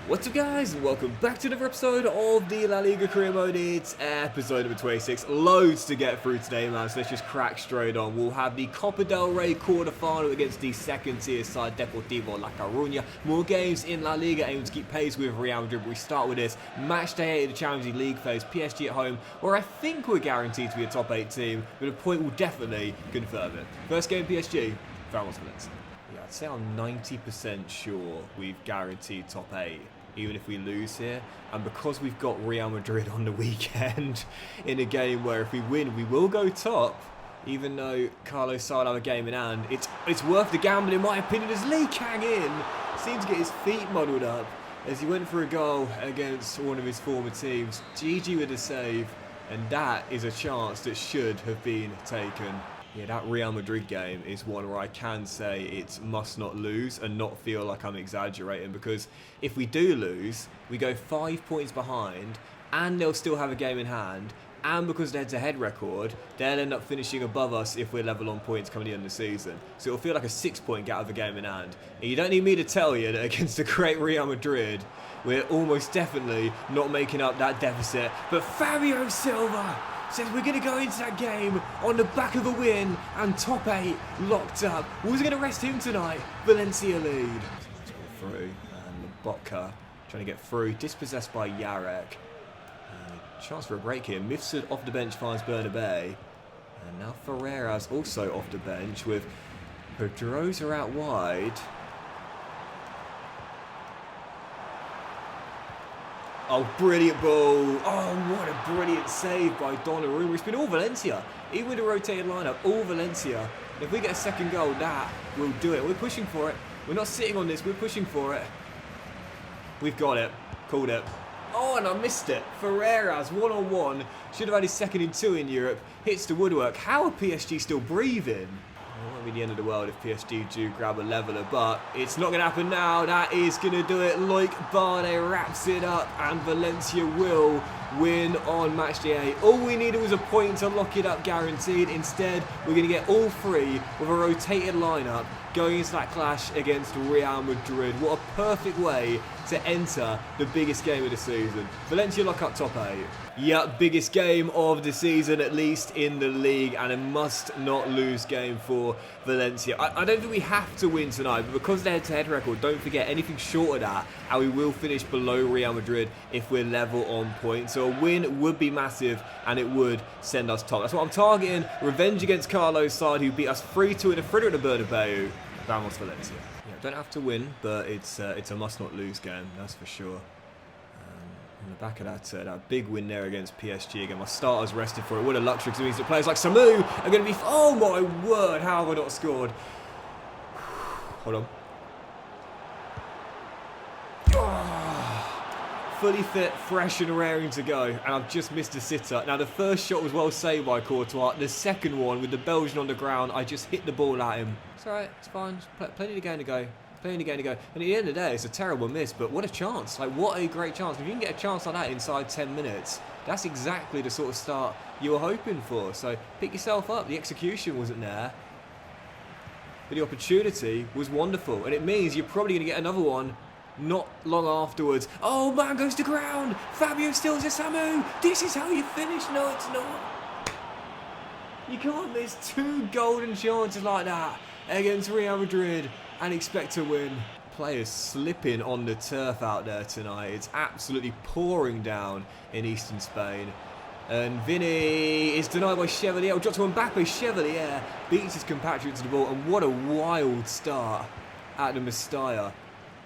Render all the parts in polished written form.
What's up guys, and welcome back to another episode of the La Liga Career Mode. It's episode number 26, loads to get through today man, so let's just crack straight on. We'll have the Copa del Rey quarterfinal against the second tier side Deportivo La Coruña. More games in La Liga aiming to keep pace with Real Madrid, but we start with this. Match day 8 of the Champions League phase, PSG at home, where I think we're guaranteed to be a top 8 team, but a point will definitely confirm it. First game PSG, Valencia. Yeah, I'd say I'm 90% sure we've guaranteed top 8, even if we lose here. And because we've got Real Madrid on the weekend in a game where if we win, we will go top, even though Carlos Sainz have a game in hand, it's worth the gamble in my opinion, as Lee Kang in seemed to get his feet muddled up as he went for a goal against one of his former teams. GG with a save, and that is a chance that should have been taken. Yeah, that Real Madrid game is one where I can say it's must not lose and not feel like I'm exaggerating, because if we do lose, we go 5 points behind and they'll still have a game in hand, and because of the head-to-head record, they'll end up finishing above us if we're level on points coming in the season. So it'll feel like a 6-point gap of a game in hand. And you don't need me to tell you that against the great Real Madrid, we're almost definitely not making up that deficit. But Fabio Silva says we're going to go into that game on the back of a win and top 8 locked up. Who's going to rest him tonight? Valencia lead. Through, and Botka trying to get through, dispossessed by Yarek. Chance for a break here. Mifsud off the bench finds Bernabé. And now Ferreira's also off the bench with Pedrosa out wide. Oh, brilliant ball. Oh, what a brilliant save by Donnarumma. It's been all Valencia. Even with a rotated lineup, all Valencia. If we get a second goal, that will do it. We're pushing for it. We're not sitting on this. We're pushing for it. We've got it. Called it. Oh, and I missed it. Ferreira's one-on-one. Should have had his second in 2 in Europe. Hits the woodwork. How are PSG still breathing? It won't be the end of the world if PSG do grab a leveller, but it's not going to happen now. That is going to do it. Loic Bardet wraps it up, and Valencia will win on match day 8. All we needed was a point to lock it up guaranteed. Instead, we're going to get all 3 with a rotated lineup going into that clash against Real Madrid. What a perfect way to enter the biggest game of the season. Valencia lock up top 8. Yeah, biggest game of the season, at least in the league, and a must not lose game for Valencia. I don't think we have to win tonight, but because of the head-to-head record, don't forget anything short of that, and we will finish below Real Madrid if we're level on points. So a win would be massive, and it would send us top. That's what I'm targeting. Revenge against Carlos Sainz, who beat us 3-2 in a thriller at the Bernabeu. Vamos Valencia. Yeah, don't have to win, but it's a must not lose game, that's for sure. On the back of that big win there against PSG, again, my starters rested for it. What a luxury, because it means that players like Samu are going to be... Oh my word, how have I not scored? Hold on. Oh, fully fit, fresh and raring to go, and I've just missed a sitter. Now the first shot was well saved by Courtois. The second one, with the Belgian on the ground, I just hit the ball at him. It's alright, it's fine, plenty of game to go. And at the end of the day, it's a terrible miss, but what a chance. Like, what a great chance. If you can get a chance like that inside 10 minutes, that's exactly the sort of start you were hoping for. So pick yourself up. The execution wasn't there, but the opportunity was wonderful. And it means you're probably going to get another one not long afterwards. Oh, man goes to ground. Fabio steals a Samu. This is how you finish. No, it's not. You can't miss 2 golden chances like that against Real Madrid and expect to win. Players slipping on the turf out there tonight. It's absolutely pouring down in eastern Spain. And Vinny is denied by Chevalier. Dropped to Mbappe. Chevalier beats his compatriot to the ball. And what a wild start at the Mestalla.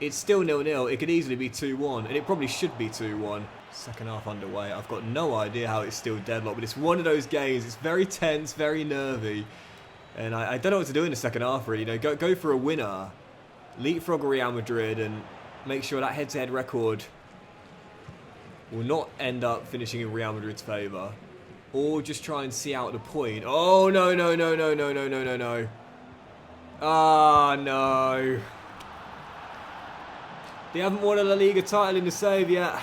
It's still 0-0. It could easily be 2-1. And it probably should be 2-1. Second half underway. I've got no idea how it's still deadlocked. But it's one of those games. It's very tense, very nervy. And I don't know what to do in the second half, really. You know, go for a winner, leapfrog Real Madrid, and make sure that head-to-head record will not end up finishing in Real Madrid's favour, or just try and see out the point. Oh no! Ah no! They haven't won a La Liga title in the save yet.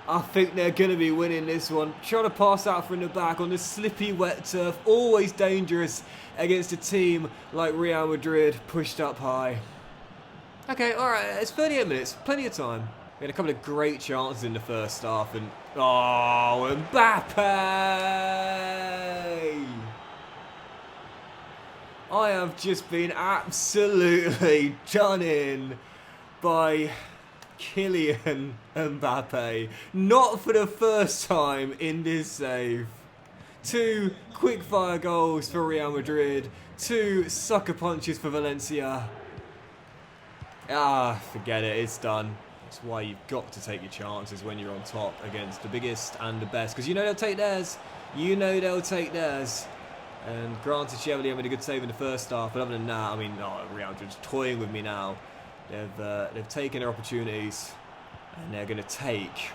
I think they're going to be winning this one. Trying to pass out from the back on the slippy wet turf. Always dangerous against a team like Real Madrid, pushed up high. Okay, alright, it's 38 minutes. Plenty of time. We had a couple of great chances in the first half, and oh, Mbappe! I have just been absolutely done in by Kylian Mbappe. Not for the first time in this save. 2 quick-fire goals for Real Madrid. 2 sucker punches for Valencia. Forget it. It's done. That's why you've got to take your chances when you're on top against the biggest and the best. Because you know they'll take theirs. You know they'll take theirs. And granted, Chevalier made a good save in the first half. But other than that, I mean, Real Madrid's toying with me now. They've taken their opportunities. And they're going to take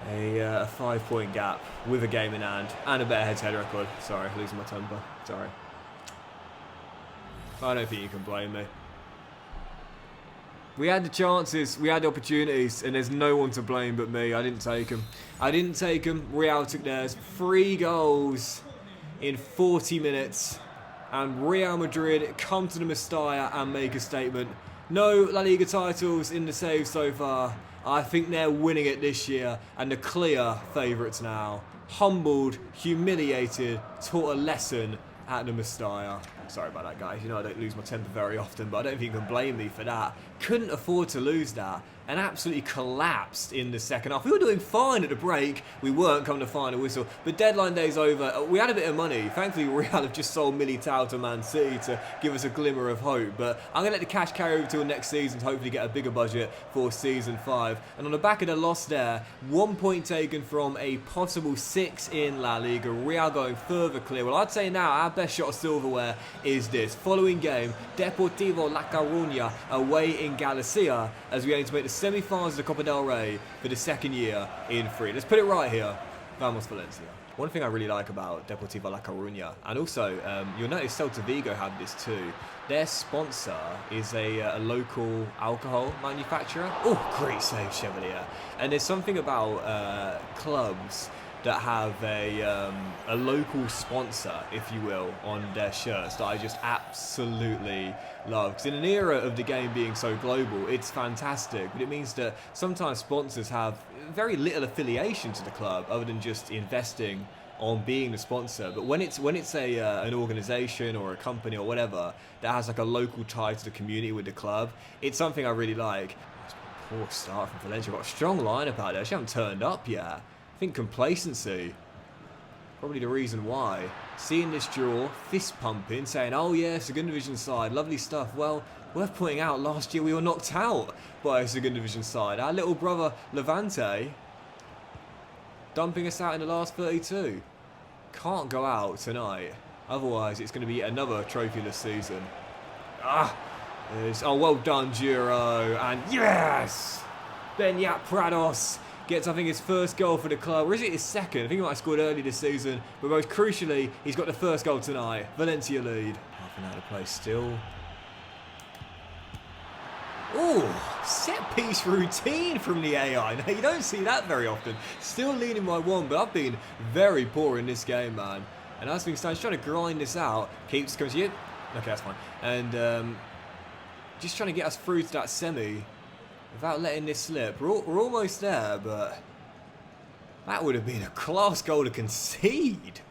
a 5-point gap with a game in hand and a better head-to-head record. Sorry, losing my temper. Sorry. I don't think you can blame me. We had the chances, we had the opportunities, and there's no one to blame but me. I didn't take them. I didn't take them. Real took theirs. 3 goals in 40 minutes. And Real Madrid come to the Mestalla and make a statement. No La Liga titles in the save so far. I think they're winning it this year and the clear favourites now. Humbled, humiliated, taught a lesson at the Mestalla. Sorry about that, guys. You know I don't lose my temper very often, but I don't think you can blame me for that. Couldn't afford to lose that and absolutely collapsed in the second half. We were doing fine at the break. We weren't coming to final whistle, but deadline day's over. We had a bit of money. Thankfully, Real have just sold Militao to Man City to give us a glimmer of hope, but I'm going to let the cash carry over till next season to hopefully get a bigger budget for season 5. And on the back of the loss there, 1 point taken from a possible 6 in La Liga. Real going further clear. Well, I'd say now our best shot of silverware is this. Following game, Deportivo La Coruña away in Galicia as we aim to make the semi-finals of the Copa del Rey for the 2nd year in 3. Let's put it right here. Vamos Valencia. One thing I really like about Deportivo La Coruña, and also you'll notice Celta Vigo have this too. Their sponsor is a local alcohol manufacturer. Oh, great save, Chevalier. And there's something about clubs that have a local sponsor, if you will, on their shirts that I just absolutely love. Because in an era of the game being so global, it's fantastic, but it means that sometimes sponsors have very little affiliation to the club other than just investing on being the sponsor. But when it's an organisation or a company or whatever that has like a local tie to the community with the club, it's something I really like. Poor start from Valencia. Got a strong lineup out there. She haven't turned up yet. I think complacency, probably the reason why. Seeing this draw, fist pumping, saying, oh yeah, second division side, lovely stuff. Well, worth pointing out, last year we were knocked out by a second division side. Our little brother Levante dumping us out in the last 32. Can't go out tonight, otherwise it's going to be another trophyless season. Oh, well done, Giro, and yes! Beñat Prados gets, I think, his first goal for the club. Or is it his second? I think he might have scored early this season. But most crucially, he's got the first goal tonight. Valencia lead. Half an hour to play still. Oh, set piece routine from the AI. Now, you don't see that very often. Still leading by 1, but I've been very poor in this game, man. And as things stand, trying to grind this out. Keeps coming to you. Okay, that's fine. And just trying to get us through to that semi without letting this slip. We're almost there, but that would have been a class goal to concede.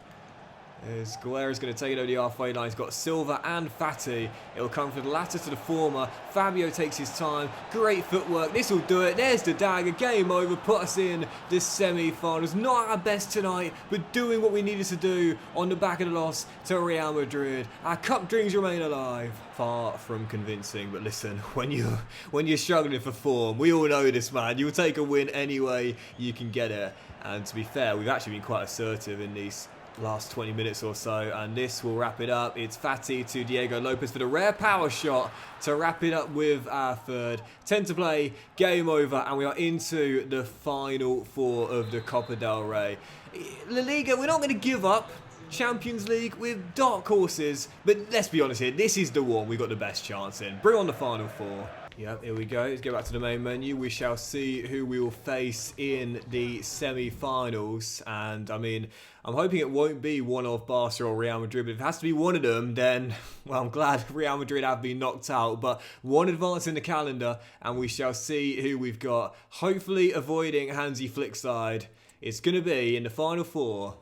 As Guerrero's going to take it over the halfway line. He's got Silva and Fati. It'll come from the latter to the former. Fabio takes his time. Great footwork. This will do it. There's the dagger. Game over. Put us in the semi-finals. Not our best tonight, but doing what we needed to do on the back of the loss to Real Madrid. Our cup dreams remain alive. Far from convincing, but listen, when you're struggling for form, we all know this, man. You'll take a win anyway you can get it. And to be fair, we've actually been quite assertive in these last 20 minutes or so, and this will wrap it up. It's Fati to Diego Lopez for the rare power shot to wrap it up with our third. 10 to play, game over, and we are into the final 4 of the Copa del Rey. La Liga, we're not going to give up. Champions League with dark horses, but let's be honest here, this is the one we've got the best chance in. Bring on the final 4. Yep, here we go. Let's go back to the main menu. We shall see who we will face in the semi-finals. And, I mean, I'm hoping it won't be one of Barca or Real Madrid. But if it has to be one of them, then, well, I'm glad Real Madrid have been knocked out. But one advance in the calendar, and we shall see who we've got. Hopefully avoiding Hansi Flick's side. It's going to be in the final four.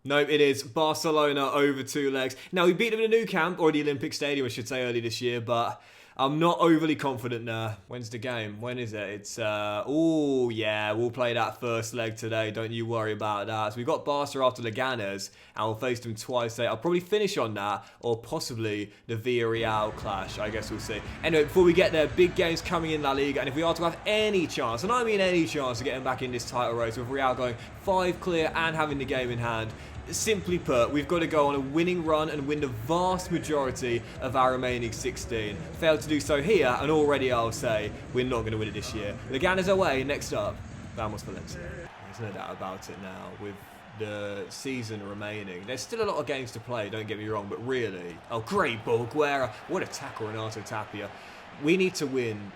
No, it is Barcelona over 2 legs. Now, we beat them in the Nou Camp, or the Olympic Stadium, I should say, early this year, but I'm not overly confident now. When's the game? When is it? It's, oh, yeah, we'll play that first leg today. Don't you worry about that. So we've got Barca after Leganes, and we'll face them twice. I'll probably finish on that, or possibly the Villarreal clash. I guess we'll see. Anyway, before we get there, big games coming in La Liga, and if we are to have any chance, and I mean any chance of getting back in this title race, with Real going 5 clear and having the game in hand, simply put, we've got to go on a winning run and win the vast majority of our remaining 16. Failed to do so here, and already I'll say we're not going to win it this year. Leganes away, next up, Vamos Valencia. There's no doubt about it now, with the season remaining. There's still a lot of games to play, don't get me wrong, but really... Oh, great ball, Guerra. What a tackle, Renato Tapia. We need to win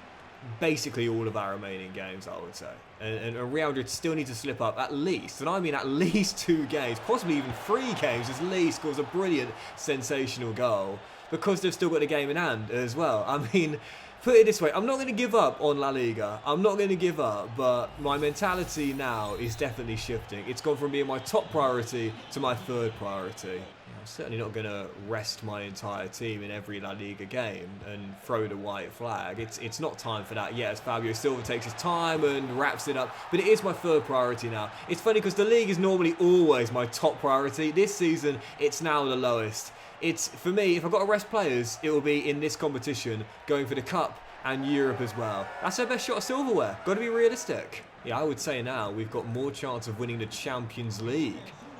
basically all of our remaining games, I would say. And Real Madrid still need to slip up at least, and I mean at least 2 games, possibly even 3 games, at least scores a brilliant, sensational goal, because they've still got the game in hand as well. I mean, put it this way, I'm not going to give up on La Liga. I'm not going to give up, but my mentality now is definitely shifting. It's gone from being my top priority to my 3rd priority. I'm certainly not going to rest my entire team in every La Liga game and throw the white flag. It's not time for that yet, as Fabio Silva takes his time and wraps it up. But it is my 3rd priority now. It's funny because the league is normally always my top priority. This season, it's now the lowest. It's, for me, if I've got to rest players, it will be in this competition, going for the Cup and Europe as well. That's our best shot of silverware. Got to be realistic. Yeah, I would say now we've got more chance of winning the Champions League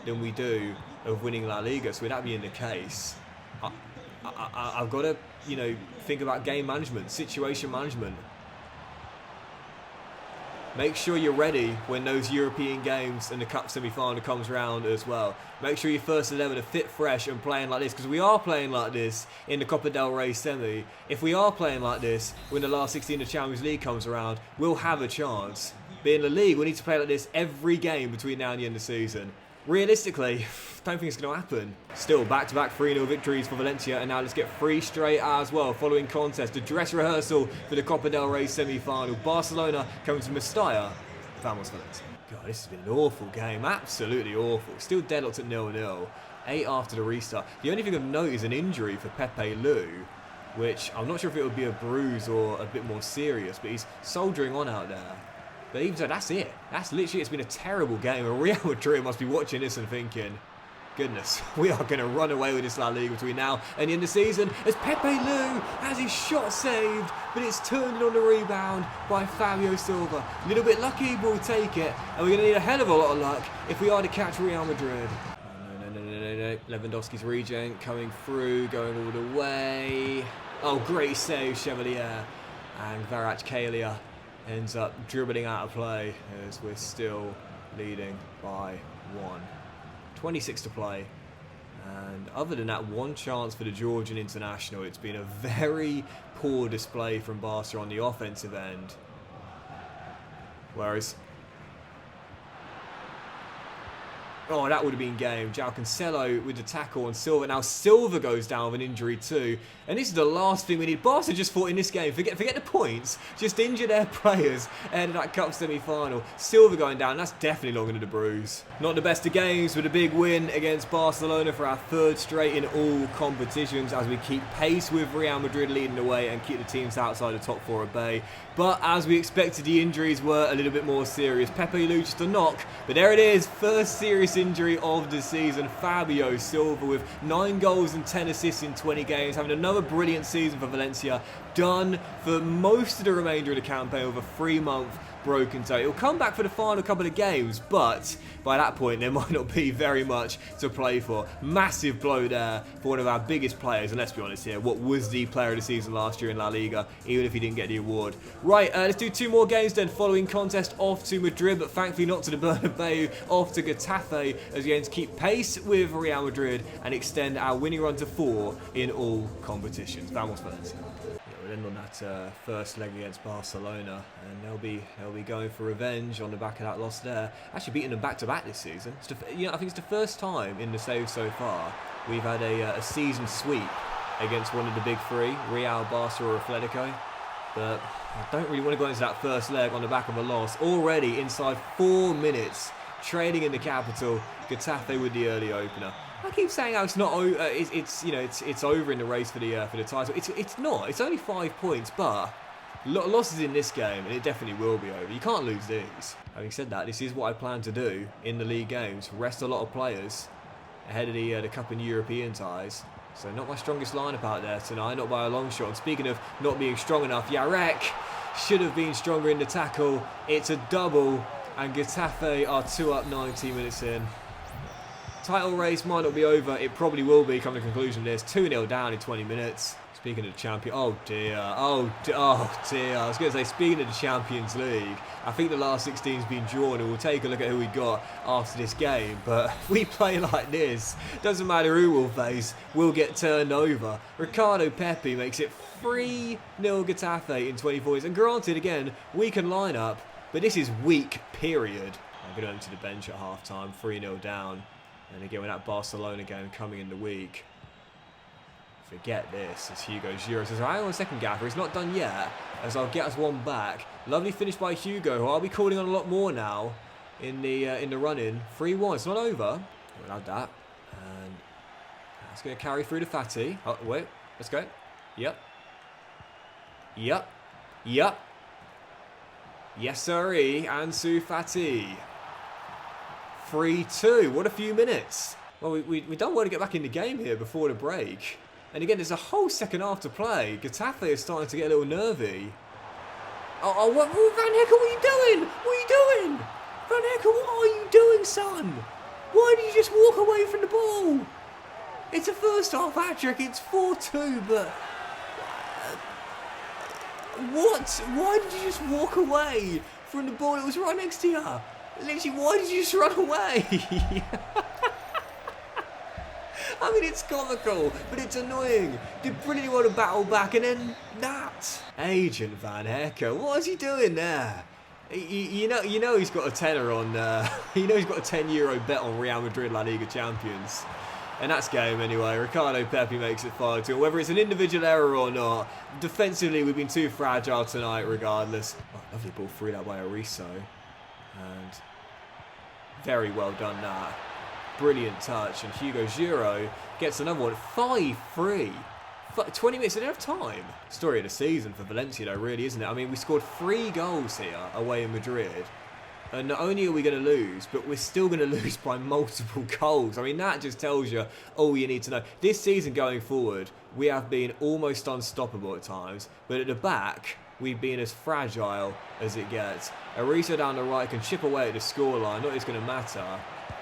than we do of winning La Liga. So with that being the case, I've got to, you know, think about game management, situation management. Make sure you're ready when those European games and the Cup semi-final comes around as well. Make sure your first 11 are fit, fresh and playing like this, because we are playing like this in the Copa del Rey semi. If we are playing like this when the last 16 of the Champions League comes around, we'll have a chance. But in the league, we need to play like this every game between now and the end of the season. Realistically, don't think it's going to happen. Still, back-to-back 3-0 victories for Valencia, and now let's get 3 straight as well. Following contest, the dress rehearsal for the Copa del Rey semi-final. Barcelona coming to Mestalla. Vamos Valencia. God, this has been an awful game. Absolutely awful. Still deadlocked at 0-0. 8 after the restart. The only thing of note is an injury for Pepe Lu, which I'm not sure if it would be a bruise or a bit more serious, but he's soldiering on out there. But even so, that's it. That's literally, it's been a terrible game. And Real Madrid must be watching this and thinking, goodness, we are going to run away with this La Liga between now and the end of the season, as Pepe Lu has his shot saved, but it's turned on the rebound by Fabio Silva. A little bit lucky, but we'll take it. And we're going to need a hell of a lot of luck if we are to catch Real Madrid. No. Lewandowski's regen coming through, going all the way. Oh, great save, Chevalier. And Kvaratskhelia ends up dribbling out of play as we're still leading by 1. 26 to play. And other than that one chance for the Georgian international, it's been a very poor display from Barca on the offensive end. Whereas... oh, that would have been game. João Cancelo with the tackle on Silva. Now Silva goes down with an injury too. And this is the last thing we need. Barca just thought in this game, forget the points, just injure their players ahead of that Cup semi-final. Silva going down, that's definitely not going to bruise. Not the best of games, with a big win against Barcelona for our 3rd straight in all competitions, as we keep pace with Real Madrid leading the way and keep the teams outside the top 4 at bay. But as we expected, the injuries were a little bit more serious. Pepe Lu just a knock, but there it is, first serious injury of the season. Fabio Silva with 9 goals and 10 assists in 20 games, having another brilliant season for Valencia. Done for most of the remainder of the campaign with a 3-month broken toe. He'll come back for the final couple of games, but by that point there might not be very much to play for. Massive blow there for one of our biggest players, and let's be honest here, what was the player of the season last year in La Liga, even if he didn't get the award. Right, let's do 2 more games then. Following contest, off to Madrid, but thankfully not to the Bernabeu, off to Getafe, as we aim to keep pace with Real Madrid and extend our winning run to 4 in all competitions. Vamos Valencia. that first leg against Barcelona, and they'll be going for revenge on the back of that loss there. Actually beating them back-to-back this season. I think it's the first time in the save so far we've had a season sweep against one of the big three, Real, Barca or Atletico. But I don't really want to go into that first leg on the back of a loss. Already inside 4 minutes, training in the capital, Getafe with the early opener. I keep saying how it's not. It's over in the race for the title. It's not. It's only 5 points, but losses in this game, and it definitely will be over. You can't lose these. Having said that, this is what I plan to do in the league games. Rest a lot of players ahead of the Cup and European ties. So not my strongest lineup out there tonight, not by a long shot. And speaking of not being strong enough, Yarek should have been stronger in the tackle. It's a double, and Getafe are 2 up 90 minutes in. Title race might not be over. It probably will be, come to the conclusion this. 2-0 down in 20 minutes. Speaking of the champion, oh dear. I was going to say, speaking of the Champions League, I think the last 16's been drawn, and we'll take a look at who we got after this game. But if we play like this, doesn't matter who we'll face, we'll get turned over. Ricardo Pepi makes it 3-0 Getafe in 24 minutes. And granted, again, we can line up, but this is weak, period. I'm going to the bench at half-time, 3-0 down. And again, with that Barcelona game coming in the week, forget this, as Hugo Giroud says, hang on a second, Gaffer, it's not done yet, as I'll get us one back. Lovely finish by Hugo, who I'll be calling on a lot more now in the run-in. 3-1, it's not over. We'll add that. And that's going to carry through to Fati. Oh, wait, let's go. Yep. Yes, sirree, Ansu Fati. 3-2, what a few minutes. Well, we don't want to get back in the game here before the break. And again, there's a whole second half to play. Getafe is starting to get a little nervy. Van Hecker, what are you doing? What are you doing? Van Hecker, what are you doing, son? Why did you just walk away from the ball? It's a first half hat-trick, it's 4-2, but... what? Why did you just walk away from the ball that was right next to you? Literally, why did you just run away? I mean, it's comical, but it's annoying. Did brilliantly want to battle back, and then that. Agent Van Hecker, what is he doing there? You know he's got a tenner on. He's got a €10 bet on Real Madrid La Liga champions. And that's game anyway. Ricardo Pepi makes it 5-2. Whether it's an individual error or not, defensively we've been too fragile tonight regardless. Oh, lovely ball through that by Ariso. And very well done that. Brilliant touch. And Hugo Giroud gets another one. 5-3. 20 minutes, they don't have time. Story of the season for Valencia though, really, isn't it? I mean, we scored 3 goals here away in Madrid. And not only are we going to lose, but we're still going to lose by multiple goals. I mean, that just tells you all you need to know. This season going forward, we have been almost unstoppable at times. But at the back, we've been as fragile as it gets. Ariso down the right can chip away at the scoreline. Not it's going to matter,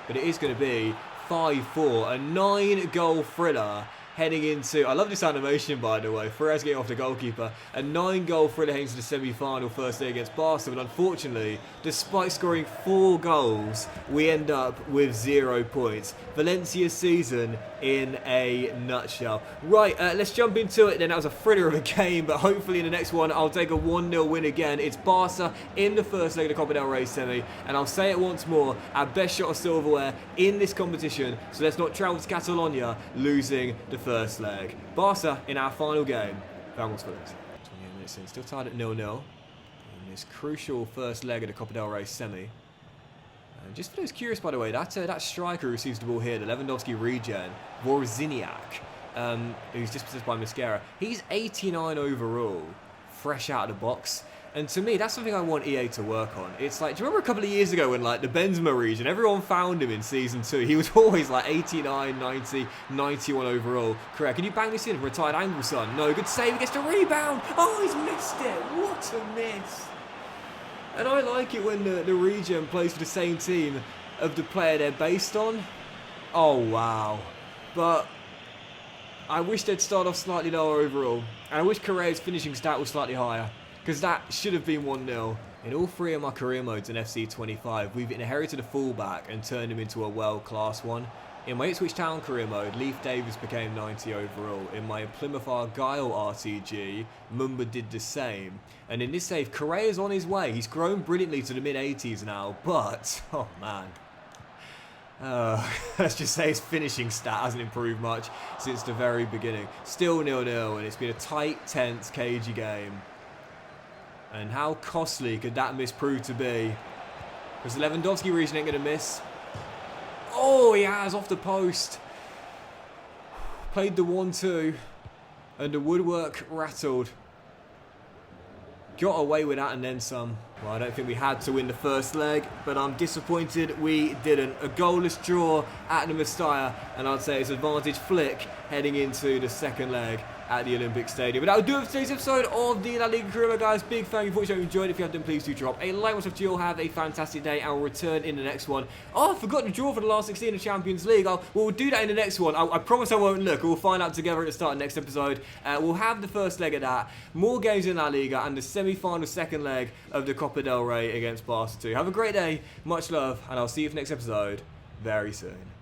but it is going to be 5-4. A 9-goal thriller heading into... I love this animation, by the way. Perez getting off the goalkeeper. A 9-goal thriller heading to the semi-final first day against Barca. But unfortunately, despite scoring 4 goals, we end up with 0 points. Valencia's season in a nutshell. Right, let's jump into it then. That was a thriller of a game, but hopefully in the next one, I'll take a 1-0 win again. It's Barca in the first leg of the Copa del Rey semi. And I'll say it once more, our best shot of silverware in this competition. So let's not travel to Catalonia losing the first leg. Barca in our final game. Vamos Valencia. 28 minutes in, still tied at 0-0 in this crucial first leg of the Copa del Rey semi. And just for those curious, by the way, that striker who receives the ball here, the Lewandowski regen, Vorziniak, who's just possessed by Mascara, he's 89 overall, fresh out of the box. And to me, that's something I want EA to work on. It's like, do you remember a couple of years ago when, like, the Benzema region, everyone found him in Season 2. He was always, like, 89, 90, 91 overall. Correct. Can you bang this in from a tight angle, son? No, good save. He gets the rebound. Oh, he's missed it. What a miss. And I like it when the region plays for the same team of the player they're based on. Oh, wow. But I wish they'd start off slightly lower overall. And I wish Correa's finishing stat was slightly higher, because that should have been 1-0. In all 3 of my career modes in FC 25, we've inherited a fullback and turned him into a world-class one. In my Ipswich Town career mode, Leif Davis became 90 overall. In my Plymouth Argyle RTG, Mumba did the same. And in this save, Correa's on his way. He's grown brilliantly to the mid-80s now, but, oh man. Let's just say his finishing stat hasn't improved much since the very beginning. Still 0-0, and it's been a tight, tense, cagey game. And how costly could that miss prove to be? Because the Lewandowski region ain't going to miss. Oh, he has off the post. Played the 1-2. And the woodwork rattled. Got away with that and then some. Well, I don't think we had to win the first leg, but I'm disappointed we didn't. A goalless draw at the Mestalla, and I'd say it's advantage flick heading into the second leg at the Olympic Stadium. But that would do it for today's episode of the La Liga career, guys. Big thank you for watching. If you enjoyed it, if you have done, please do drop a like. Once you all have a fantastic day, and we'll return in the next one. Oh, I forgot to draw for the last 16 of Champions League. We'll do that in the next one. I promise I won't look. We'll find out together at the start of the next episode. We'll have the first leg of that, more games in La Liga, and the semi-final second leg of the Copa del Rey against Barcelona 2. Have a great day, much love, and I'll see you for the next episode very soon.